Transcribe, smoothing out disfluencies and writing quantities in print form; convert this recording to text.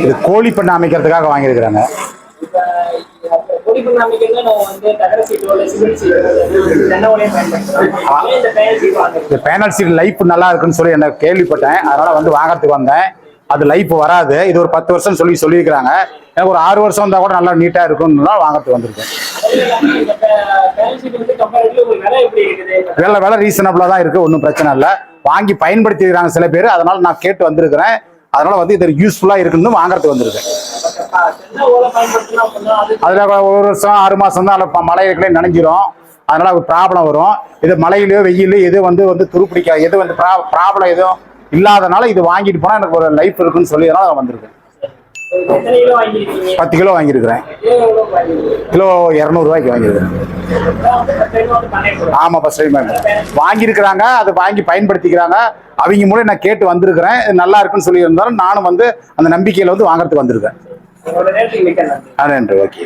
இது கோழி பண்ண அமைக்கிறதுக்காக வாங்கியிருக்கிறாங்க. பேனல் சீட் லைஃப் நல்லா இருக்குன்னு சொல்லி என்ன கேள்விப்பட்டேன். அதனால வந்து வாங்கறதுக்கு வந்தேன். அது லைஃப் வராது. இது ஒரு 10 வருஷம் சொல்லியிருக்கிறாங்க. எனக்கு ஒரு 6 வருஷம் இருந்தால் கூட நல்லா நீட்டாக இருக்கும்னு வாங்கறதுக்கு வந்திருக்கேன். விலை ரீசனபிளாக தான் இருக்குது. ஒன்றும் பிரச்சனை இல்லை. வாங்கி பயன்படுத்திக்கிறாங்க சில பேர். அதனால நான் கேட்டு வந்திருக்கிறேன். அதனால வந்து இது யூஸ்ஃபுல்லாக இருக்குன்னு வாங்கறதுக்கு வந்திருக்கேன். அதில் 1 வருஷம் 6 மாதம் தான் அதில் மழையிலே நனைஞ்சிரும். அதனால ஒரு ப்ராப்ளம் வரும். இது மழையிலையோ வெயிலையோ எது வந்து துருப்பிடிக்காது. எது வந்து ப்ராப்ளம் எதுவும் இல்லாதனால இது வாங்கிட்டு போனால் எனக்கு ஒரு லைஃப் இருக்குன்னு சொல்லி அதனால வந்திருக்கேன். 10 கிலோ வாங்கியிருக்கிறேன். கிலோ 200 ரூபாய்க்கு வாங்கியிருக்கிறேன். ஆமாம், ஃபர்ஸ்ட் டைம் வாங்கியிருக்கிறாங்க. அதை வாங்கி பயன்படுத்திக்கிறாங்க. அவங்க மூலம் நான் கேட்டு வந்திருக்கிறேன். நல்லா இருக்குன்னு சொல்லி இருந்தாலும் நானும் வந்து அந்த நம்பிக்கையில் வந்து வாங்கறதுக்கு வந்திருக்கேன். நன்றி. ஓகே.